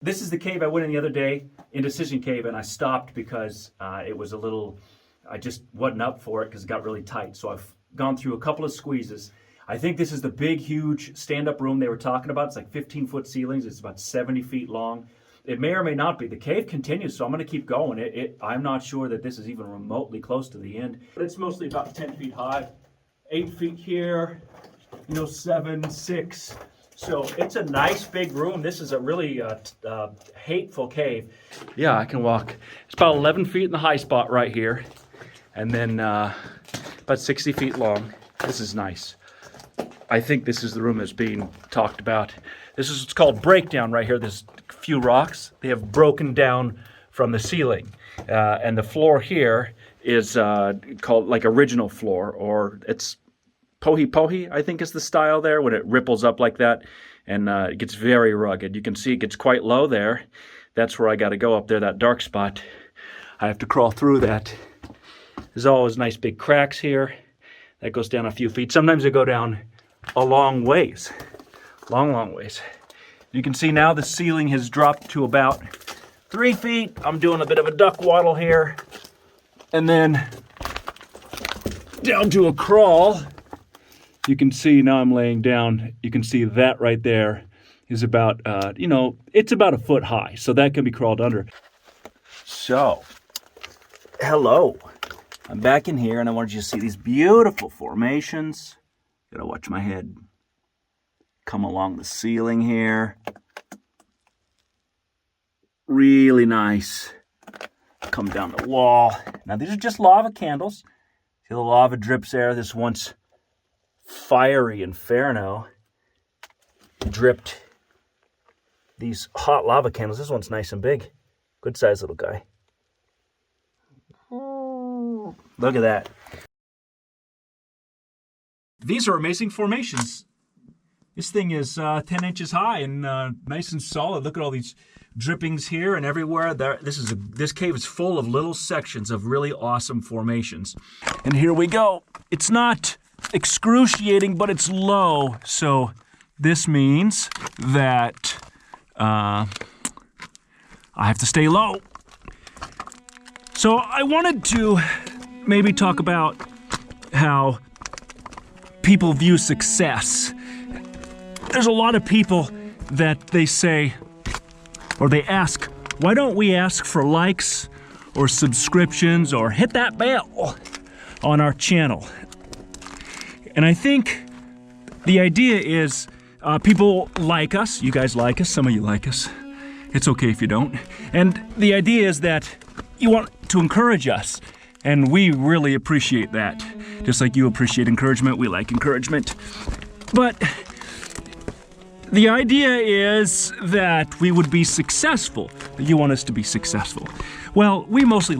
This is the cave I went in the other day, Indecision Cave, and I stopped because it was a little, I just wasn't up for it because it got really tight. So I've gone through a couple of squeezes. I think this is the big, huge stand-up room they were talking about. It's like 15-foot ceilings. It's about 70 feet long. It may or may not be. The cave continues, so I'm going to keep going. I'm not sure that this is even remotely close to the end. But it's mostly about 10 feet high, 8 feet here, 7, 6. So it's a nice big room. This is a really hateful cave. Yeah, I can walk. It's about 11 feet in the high spot right here. And then about 60 feet long. This is nice. I think this is the room that's being talked about. This is what's called breakdown right here. There's a few rocks. They have broken down from the ceiling. And the floor here is called like original floor, or it's pohi, I think is the style there, when it ripples up like that, and it gets very rugged. You can see it gets quite low there. That's where I got to go up there, that dark spot. I have to crawl through that. There's always nice big cracks here. That goes down a few feet. Sometimes they go down a long ways, long ways. You can see now the ceiling has dropped to about 3 feet. I'm doing a bit of a duck waddle here, and then down to a crawl. You can see now I'm laying down. You can see that right there is about, it's about 1 foot high. So that can be crawled under. So, hello. I'm back in here and I wanted you to see these beautiful formations. Gotta watch my head come along the ceiling here. Really nice. Come down the wall. Now these are just lava candles. See the lava drips there. This once fiery inferno dripped these hot lava candles. This one's nice and big. Good sized little guy. Look at that. These are amazing formations. This thing is 10 inches high and nice and solid. Look at all these drippings here and everywhere. This cave is full of little sections of really awesome formations. And here we go. It's not excruciating, but it's low. So this means that I have to stay low. So I wanted to maybe talk about how people view success. There's a lot of people that they say, or they ask, why don't we ask for likes or subscriptions or hit that bell on our channel? And I think the idea is people like us. You guys like us. Some of you like us. It's okay if you don't. And the idea is that you want to encourage us. And we really appreciate that. Just like you appreciate encouragement, we like encouragement. But the idea is that we would be successful. You want us to be successful. Well, we mostly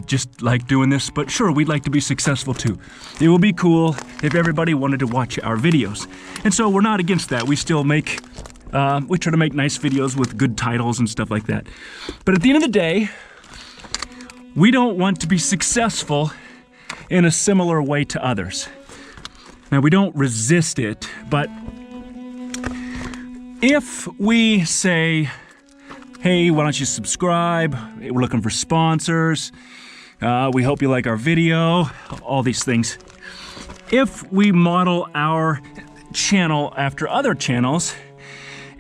just like doing this, but sure, we'd like to be successful too. It would be cool if everybody wanted to watch our videos. And so we're not against that. We still we try to make nice videos with good titles and stuff like that. But at the end of the day, we don't want to be successful in a similar way to others. Now, we don't resist it, but if we say, hey, why don't you subscribe? We're looking for sponsors. We hope you like our video, all these things. If we model our channel after other channels,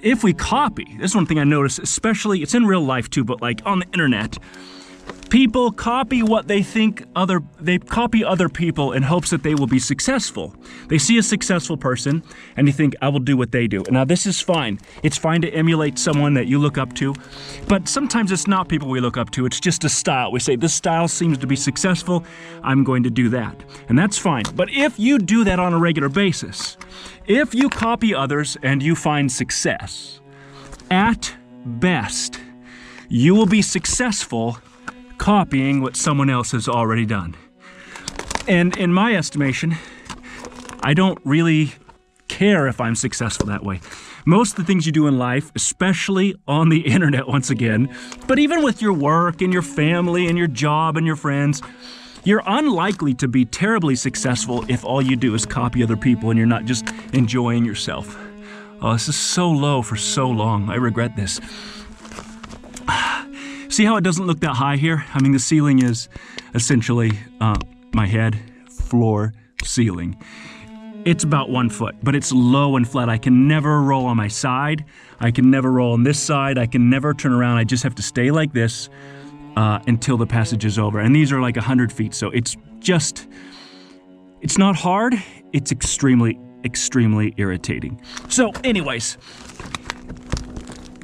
if we copy, this is one thing I noticed, especially, it's in real life too, but like on the internet, people copy what they think they copy other people in hopes that they will be successful. They see a successful person and they think, I will do what they do. Now this is fine. It's fine to emulate someone that you look up to, but sometimes it's not people we look up to. It's just a style. We say, this style seems to be successful. I'm going to do that. And that's fine. But if you do that on a regular basis, if you copy others and you find success, at best, you will be successful copying what someone else has already done. And in my estimation, I don't really care if I'm successful that way. Most of the things you do in life, especially on the internet once again, but even with your work and your family and your job and your friends, you're unlikely to be terribly successful if all you do is copy other people and you're not just enjoying yourself. Oh, this is so low for so long. I regret this. See how it doesn't look that high here? I mean, the ceiling is essentially my head, floor, ceiling. It's about 1 foot, but it's low and flat. I can never roll on my side. I can never roll on this side. I can never turn around. I just have to stay like this until the passage is over. And these are like 100 feet, so it's not hard. It's extremely, extremely irritating. So anyways,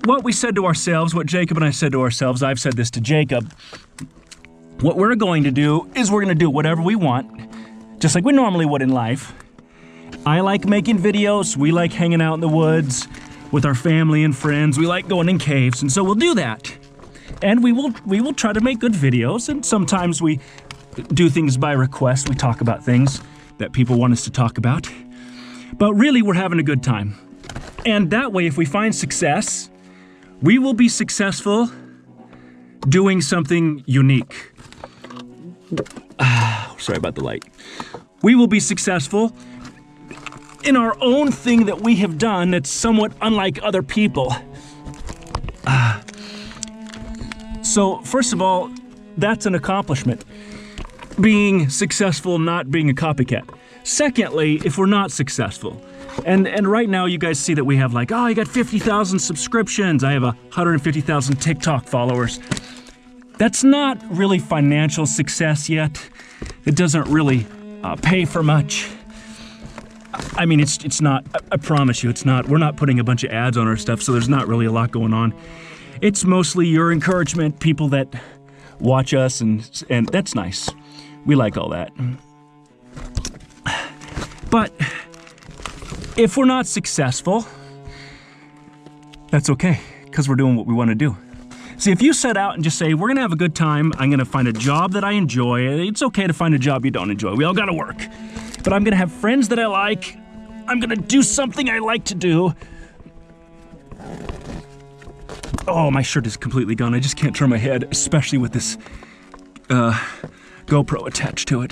what we said to ourselves, what Jacob and I said to ourselves, I've said this to Jacob, what we're going to do is we're going to do whatever we want, just like we normally would in life. I like making videos. We like hanging out in the woods with our family and friends. We like going in caves, and so we'll do that. And we will try to make good videos, and sometimes we do things by request. We talk about things that people want us to talk about. But really, we're having a good time. And that way, if we find success, we will be successful doing something unique. Sorry about the light. We will be successful in our own thing that we have done that's somewhat unlike other people. So first of all, that's an accomplishment. Being successful, not being a copycat. Secondly, if we're not successful, and right now you guys see that we have like, oh, I got 50,000 subscriptions. I have 150,000 TikTok followers. That's not really financial success yet. It doesn't really pay for much. I mean, it's not, I promise you, it's not. We're not putting a bunch of ads on our stuff, so there's not really a lot going on. It's mostly your encouragement, people that watch us, and that's nice. We like all that. But if we're not successful, that's okay, because we're doing what we want to do. See, if you set out and just say, we're going to have a good time, I'm going to find a job that I enjoy. It's okay to find a job you don't enjoy. We all got to work. But I'm going to have friends that I like. I'm going to do something I like to do. Oh, my shirt is completely gone. I just can't turn my head, especially with this GoPro attached to it.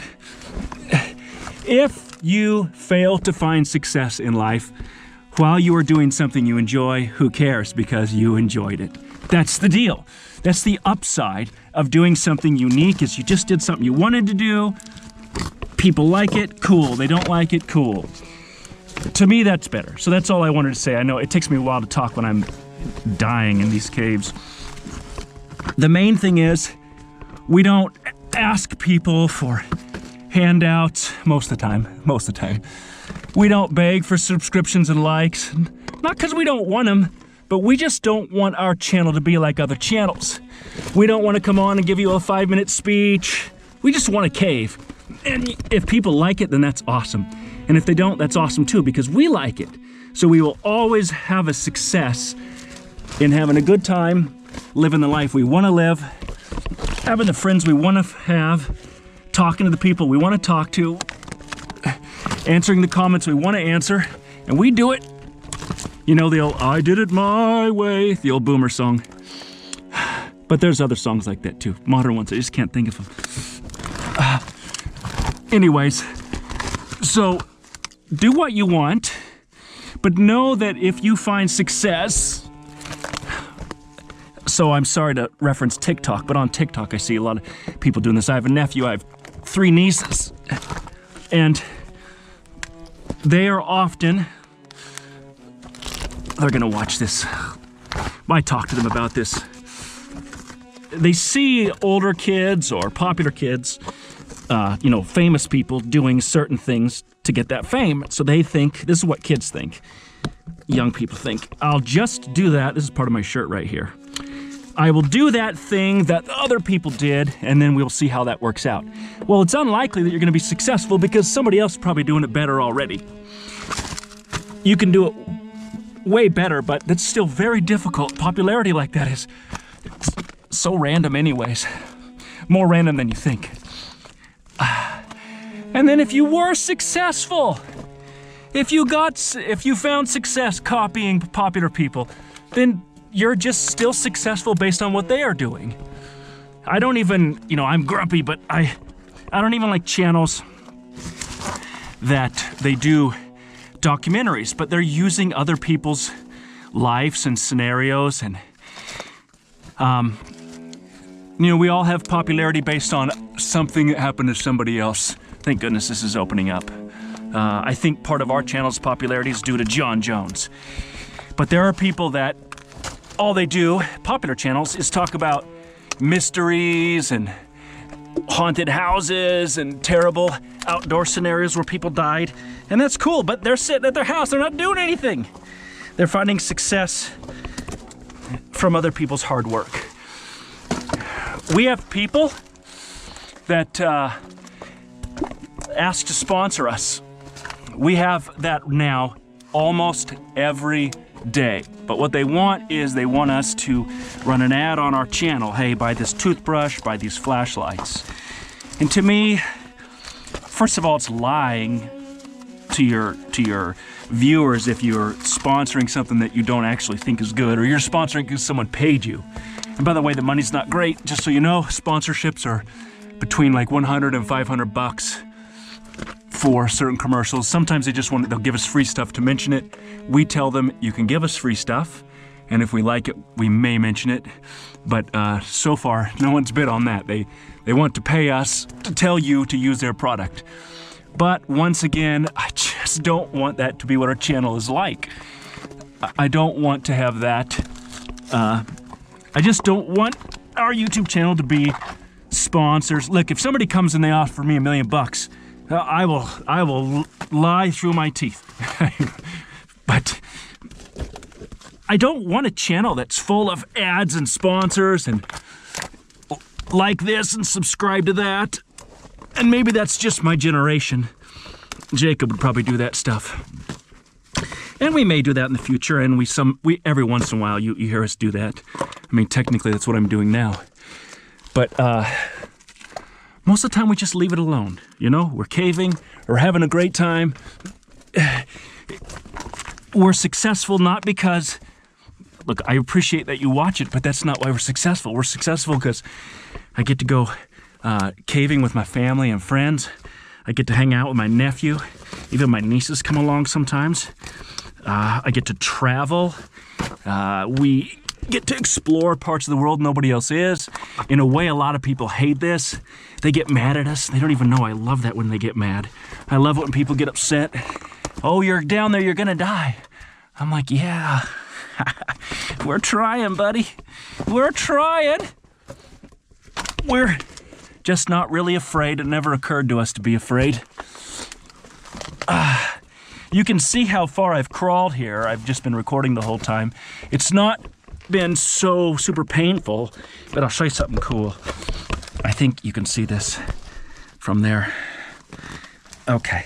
If you fail to find success in life while you are doing something you enjoy, who cares? Because you enjoyed it. That's the deal. That's the upside of doing something unique, is you just did something you wanted to do. People like it, cool. They don't like it, cool. To me, that's better. So that's all I wanted to say. I know it takes me a while to talk when I'm dying in these caves. The main thing is, we don't ask people for handouts most of the time. We don't beg for subscriptions and likes. Not because we don't want them, but we just don't want our channel to be like other channels. We don't want to come on and give you a 5-minute speech. We just want a cave. And if people like it, then that's awesome. And if they don't, that's awesome too, because we like it. So we will always have a success in having a good time, living the life we want to live, having the friends we want to have, talking to the people we want to talk to, answering the comments we want to answer, and we do it. You know the old, I did it my way, the old boomer song. But there's other songs like that too, modern ones, I just can't think of them. Anyways, so do what you want, but know that if you find success, so I'm sorry to reference TikTok, but on TikTok I see a lot of people doing this. I have a nephew, I have 3 nieces, and they are often, they're gonna watch this. I talk to them about this. They see older kids or popular kids, famous people doing certain things to get that fame. So they think, this is what kids think, young people think, I'll just do that. This is part of my shirt right here. I will do that thing that other people did, and then we'll see how that works out. Well, it's unlikely that you're going to be successful because somebody else is probably doing it better already. You can do it way better, but that's still very difficult. Popularity like that is so random anyways. More random than you think. And then if you were successful, if you found success copying popular people, then you're just still successful based on what they are doing. I don't even, I'm grumpy, but I don't even like channels that they do documentaries, but they're using other people's lives and scenarios, and You know, we all have popularity based on something that happened to somebody else. Thank goodness this is opening up. I think part of our channel's popularity is due to John Jones. But there are people that all they do, popular channels, is talk about mysteries and haunted houses and terrible outdoor scenarios where people died. And that's cool, but they're sitting at their house, they're not doing anything. They're finding success from other people's hard work. We have people that ask to sponsor us. We have that now almost every day. But what they want is they want us to run an ad on our channel. Hey, buy this toothbrush, buy these flashlights. And to me, first of all, it's lying to your viewers if you're sponsoring something that you don't actually think is good, or you're sponsoring because someone paid you. And by the way, the money's not great. Just so you know, sponsorships are between like 100 and 500 bucks for certain commercials. Sometimes they'll give us free stuff to mention it. We tell them you can give us free stuff, and if we like it, we may mention it. But so far, no one's bid on that. They want to pay us to tell you to use their product. But once again, I just don't want that to be what our channel is like. I don't want to have that. I just don't want our YouTube channel to be sponsors. Look, if somebody comes and they offer me $1 million, I will lie through my teeth. But I don't want a channel that's full of ads and sponsors and like this and subscribe to that. And maybe that's just my generation. Jacob would probably do that stuff. And we may do that in the future, and we every once in a while you hear us do that. I mean, technically that's what I'm doing now. But most of the time we just leave it alone. You know, we're caving, we're having a great time. We're successful not because, look, I appreciate that you watch it, but that's not why we're successful. We're successful because I get to go caving with my family and friends. I get to hang out with my nephew. Even my nieces come along sometimes. I get to travel. We get to explore parts of the world nobody else is. In a way, a lot of people hate this. They get mad at us. They don't even know I love that when they get mad. I love it when people get upset. Oh, you're down there, you're gonna die. I'm like, yeah. We're trying, buddy. We're trying. We're just not really afraid. It never occurred to us to be afraid. You can see how far I've crawled here. I've just been recording the whole time. It's not been so super painful, but I'll show you something cool. I think you can see this from there. Okay,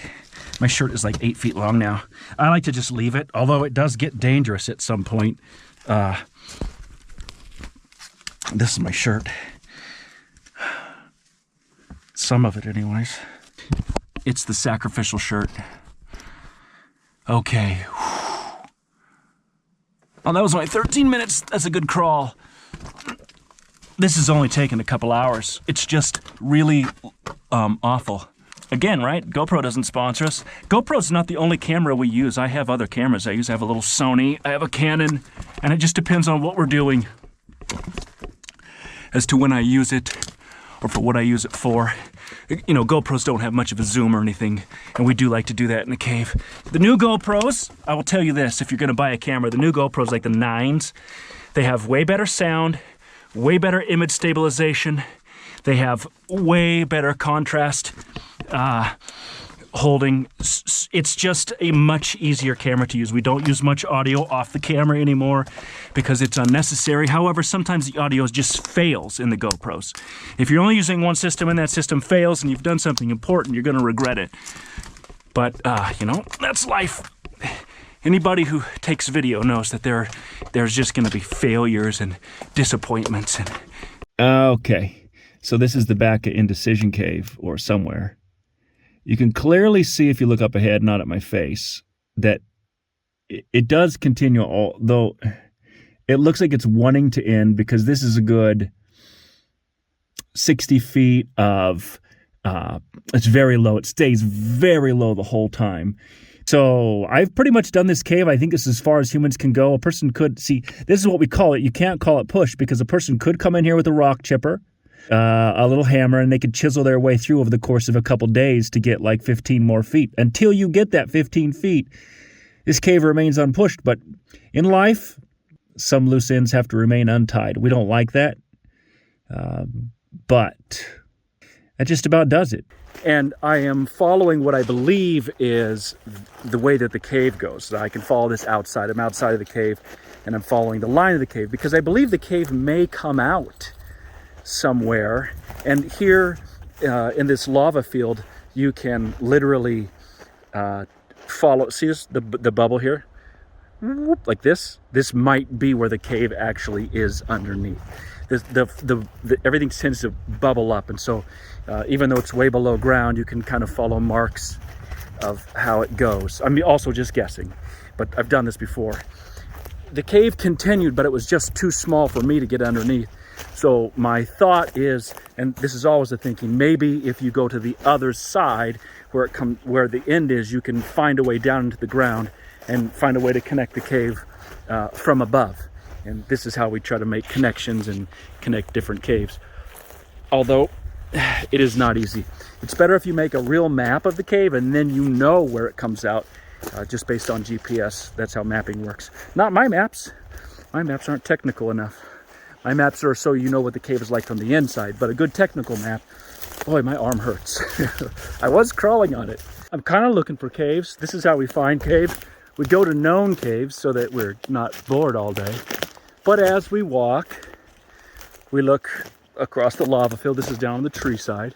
my shirt is like 8 feet long now. I like to just leave it, although it does get dangerous at some point. This is my shirt. Some of it anyways. It's the sacrificial shirt. Okay. Oh, that was only 13 minutes. That's a good crawl. This has only taken a couple hours. It's just really awful. Again, right? GoPro doesn't sponsor us. GoPro's not the only camera we use. I have other cameras I use. I have a little Sony. I have a Canon. And it just depends on what we're doing as to when I use it or for what I use it for. You know, GoPros don't have much of a zoom or anything, and we do like to do that in the cave. The new GoPros, I will tell you this, if you're gonna buy a camera, the new GoPros, like the 9s, they have way better sound, way better image stabilization, they have way better contrast holding. It's just a much easier camera to use. We don't use much audio off the camera anymore because it's unnecessary. However, sometimes the audio just fails in the GoPros. If you're only using one system and that system fails and you've done something important, you're gonna regret it. But, you know, that's life. Anybody who takes video knows that there's just gonna be failures and disappointments. Okay, so this is the back of Indecision Cave, or somewhere. You can clearly see if you look up ahead, not at my face, that it does continue, although it looks like it's wanting to end because this is a good 60 feet of, it's very low. It stays very low the whole time. So I've pretty much done this cave. I think this is as far as humans can go. A person could, see, this is what we call it. You can't call it push because a person could come in here with a rock chipper a little hammer, and they could chisel their way through over the course of a couple days to get like 15 more feet. Until you get that 15 feet, this cave remains unpushed. But in life, some loose ends have to remain untied. We don't like that, but that just about does it. And I am following what I believe is the way that the cave goes. I can follow this outside. I'm outside of the cave, and I'm following the line of the cave because I believe the cave may come out somewhere. And here in this lava field, you can literally follow. See this, the bubble here? Like this? This might be where the cave actually is underneath. Everything tends to bubble up, and so even though it's way below ground, you can kind of follow marks of how it goes. I'm also just guessing, but I've done this before. The cave continued, but it was just too small for me to get underneath. So my thought is, and this is always the thinking, maybe if you go to the other side where the end is, you can find a way down into the ground and find a way to connect the cave from above. And this is how we try to make connections and connect different caves. Although it is not easy. It's better if you make a real map of the cave and then you know where it comes out just based on GPS. That's how mapping works. Not my maps. My maps aren't technical enough. My maps are so you know what the cave is like from the inside, but a good technical map, boy, my arm hurts. I was crawling on it. I'm kind of looking for caves. This is how we find caves. We go to known caves so that we're not bored all day. But as we walk, we look across the lava field. This is down on the tree side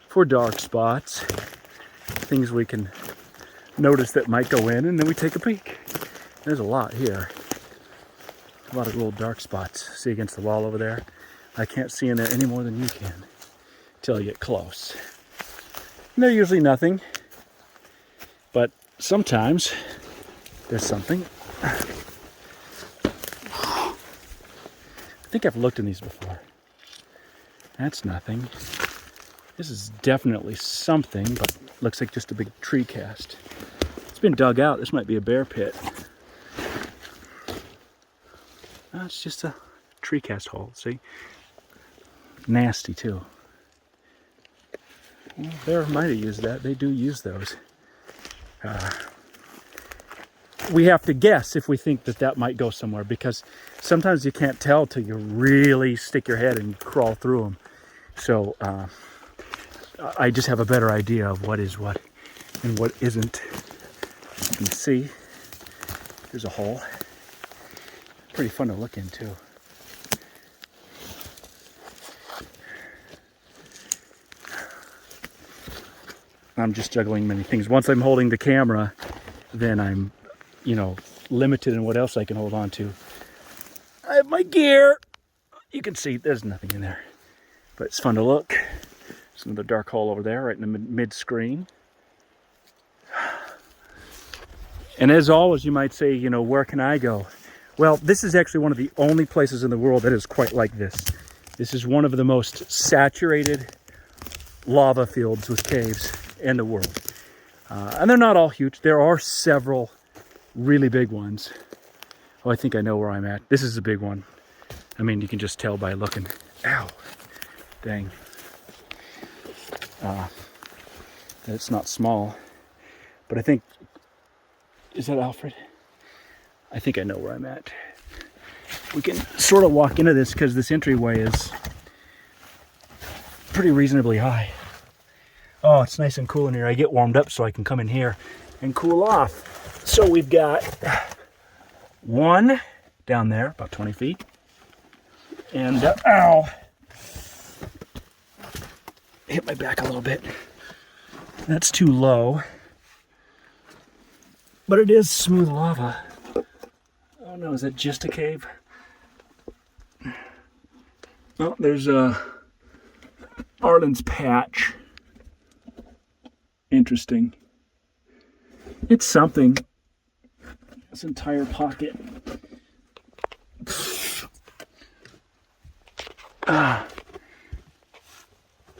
for dark spots, things we can notice that might go in, and then we take a peek. There's a lot here. A lot of little dark spots. See against the wall over there? I can't see in there any more than you can until you get close. And they're usually nothing, but sometimes there's something. I think I've looked in these before. That's nothing. This is definitely something, but looks like just a big tree cast. It's been dug out. This might be a bear pit. No, it's just a tree cast hole, see? Nasty too. Well, bear might have used that. They do use those. We have to guess if we think that that might go somewhere, because sometimes you can't tell till you really stick your head and crawl through them. So I just have a better idea of what is what and what isn't. You can see there's a hole. Pretty fun to look into. I'm just juggling many things. Once I'm holding the camera, then I'm, limited in what else I can hold on to. I have my gear. You can see there's nothing in there, but it's fun to look. There's another dark hole over there, right in the mid-screen. And as always, you might say, where can I go? Well, this is actually one of the only places in the world that is quite like this. This is one of the most saturated lava fields with caves in the world. And they're not all huge. There are several really big ones. Oh, I think I know where I'm at. This is a big one. I mean, you can just tell by looking. Ow. Dang. It's not small. But I think... Is that Alfred? I think I know where I'm at. We can sort of walk into this because this entryway is pretty reasonably high. Oh, it's nice and cool in here. I get warmed up so I can come in here and cool off. So we've got one down there, about 20 feet. And, ow! Hit my back a little bit. That's too low. But it is smooth lava. Oh no, is that just a cave? Oh, there's Arlen's patch. Interesting. It's something. This entire pocket.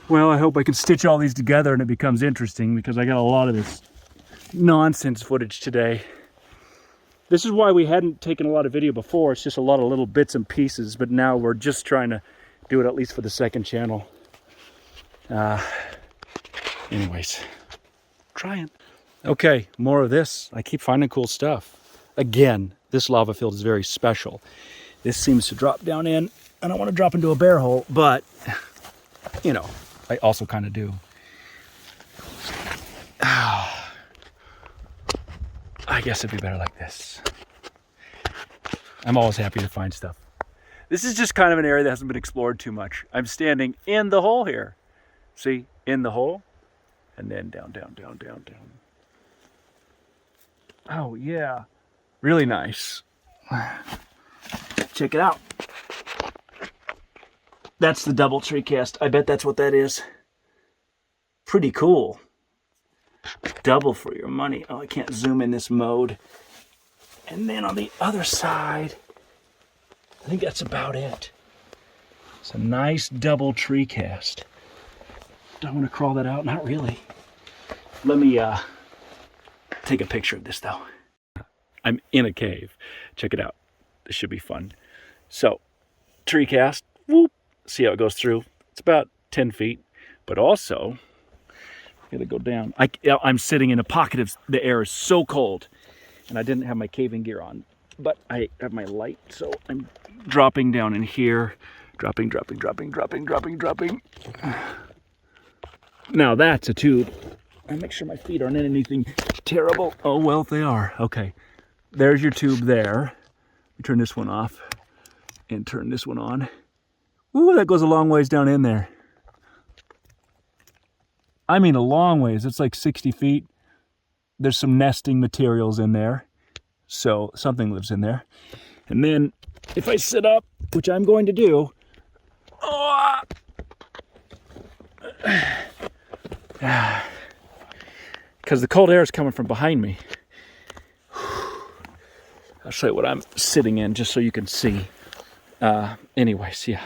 Well, I hope I can stitch all these together and it becomes interesting, because I got a lot of this nonsense footage today. This is why we hadn't taken a lot of video before. It's just a lot of little bits and pieces, but now we're just trying to do it at least for the second channel. Anyways, trying. Okay, more of this. I keep finding cool stuff. Again, this lava field is very special. This seems to drop down in. I don't want to drop into a bear hole, but, you know, I also kind of do. I guess it'd be better like this. I'm always happy to find stuff. This is just kind of an area that hasn't been explored too much. I'm standing in the hole here. See, in the hole, and then down, down, down, down, down. Oh, yeah. Really nice. Check it out. That's the double tree cast. I bet that's what that is. Pretty cool. Double for your money. Oh, I can't zoom in this mode. And then on the other side, I think that's about it. It's a nice double tree cast. Do I want to crawl that out? Not really. Let me take a picture of this though. I'm in a cave. Check it out. This should be fun. So, tree cast. Whoop. See how it goes through. It's about 10 feet. But also, gotta go down. I'm sitting in a pocket of the air is so cold. And I didn't have my caving gear on. But I have my light. So I'm dropping down in here. Dropping, dropping, dropping, dropping, dropping, dropping. Now that's a tube. I make sure my feet aren't in anything terrible. Oh, well, they are. Okay. There's your tube there. Turn this one off and turn this one on. Ooh, that goes a long ways down in there. I mean a long ways. It's like 60 feet. There's some nesting materials in there. So something lives in there. And then if I sit up, which I'm going to do, because the cold air is coming from behind me. I'll show you what I'm sitting in just so you can see. Anyways, yeah.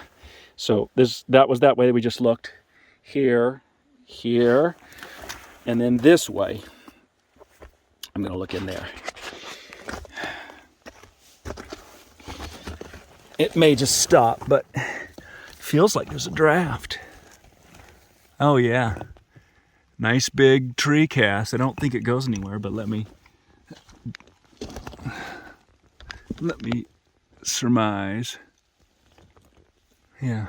So that was that way that we just looked. Here, and then this way. I'm going to look in there. It may just stop, but it feels like there's a draft. Oh, yeah. Nice big tree cast. I don't think it goes anywhere, but let me surmise. Yeah.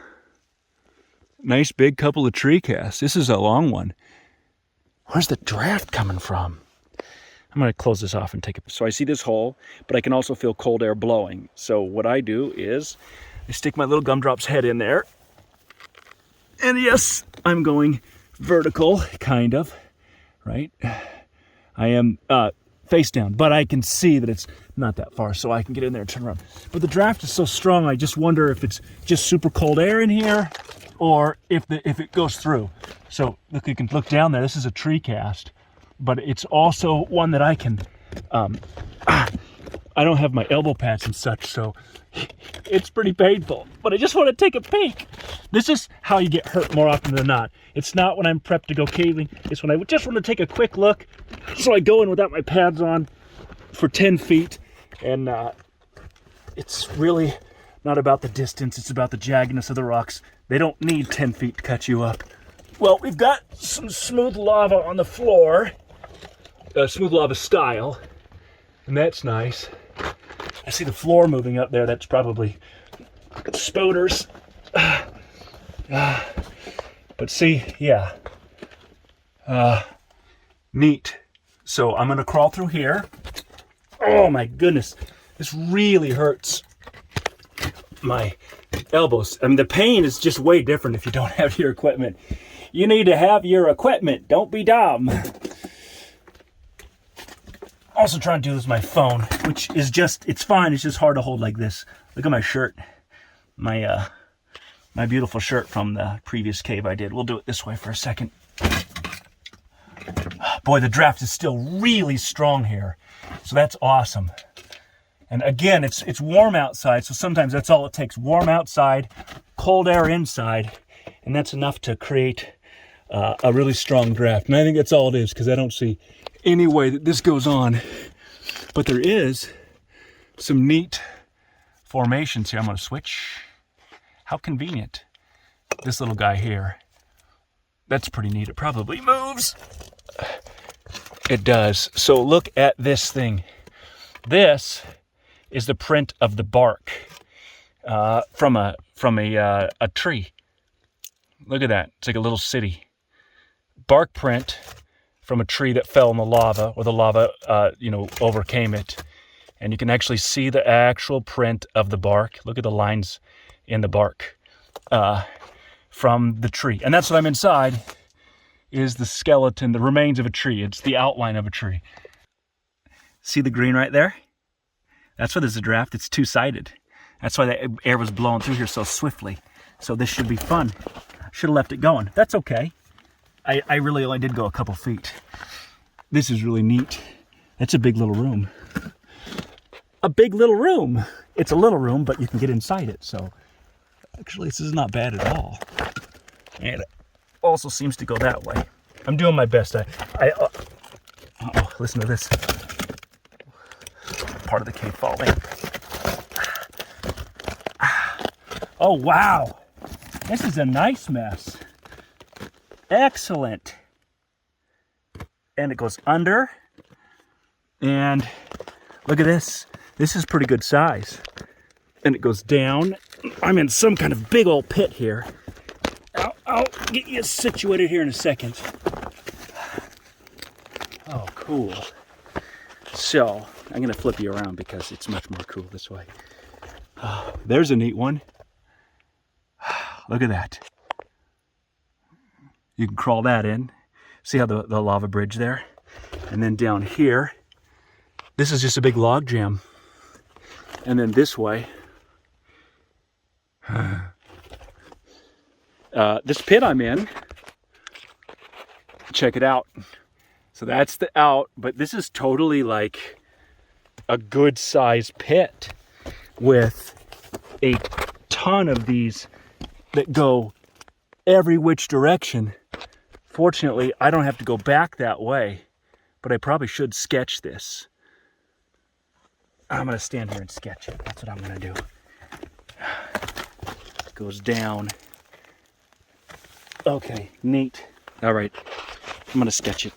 Nice big couple of tree casts. This is a long one. Where's the draft coming from? I'm going to close this off and take it. So I see this hole, but I can also feel cold air blowing. So what I do is I stick my little gumdrop's head in there. And yes, I'm going vertical, kind of, right? I am face down, but I can see that it's not that far, so I can get in there and turn around. But the draft is so strong, I just wonder if it's just super cold air in here or if it goes through. So look, you can look down there. This is a tree cast, but it's also one that I can, I don't have my elbow pads and such, so it's pretty painful, but I just want to take a peek. This is how you get hurt more often than not. It's not when I'm prepped to go caving. It's when I just want to take a quick look. So I go in without my pads on for 10 feet, and it's really not about the distance. It's about the jaggedness of the rocks. They don't need 10 feet to cut you up. Well, we've got some smooth lava on the floor, smooth lava style, and that's nice. I see the floor moving up there. That's probably spoders. But see, yeah. Neat. So I'm going to crawl through here. Oh my goodness. This really hurts my elbows. I mean, the pain is just way different if you don't have your equipment. You need to have your equipment. Don't be dumb. Also trying to do this with my phone, which is just, it's fine. It's just hard to hold like this. Look at my shirt. My beautiful shirt from the previous cave I did. We'll do it this way for a second. Boy, the draft is still really strong here. So that's awesome. And again, it's warm outside, so sometimes that's all it takes. Warm outside, cold air inside, and that's enough to create a really strong draft. And I think that's all it is, because I don't see any way that this goes on. But there is some neat formations here. I'm going to switch. How convenient. this little guy here. That's pretty neat. It probably moves. It does. So look at this thing. This is the print of the bark from a tree. Look at that. It's like a little city. Bark print from a tree that fell in the lava, or the lava, overcame it. And you can actually see the actual print of the bark. Look at the lines in the bark from the tree. And that's what I'm inside, is the skeleton, the remains of a tree. It's the outline of a tree. See the green right there? That's why there's a draft. It's two-sided. That's why the air was blowing through here so swiftly. So this should be fun. Should have left it going. That's okay. I really only did go a couple feet. This is really neat. That's a big little room. A big little room. It's a little room, but you can get inside it. So actually, this is not bad at all. And it also seems to go that way. I'm doing my best. Uh-oh, listen to this. Part of the cave falling. Oh, wow. This is a nice mess. Excellent. And it goes under. And look at this. This is pretty good size. And it goes down. I'm in some kind of big old pit here. I'll get you situated here in a second. Oh, cool. So, I'm going to flip you around because it's much more cool this way. There's a neat one. Look at that. You can crawl that in. See how the lava bridge there? And then down here, this is just a big log jam. And then this way, this pit I'm in, check it out. So that's the out, but this is totally like a good sized pit with a ton of these that go every which direction. Fortunately, I don't have to go back that way, but I probably should sketch this. I'm going to stand here and sketch it. That's what I'm going to do. It goes down. Okay, neat. All right, I'm going to sketch it.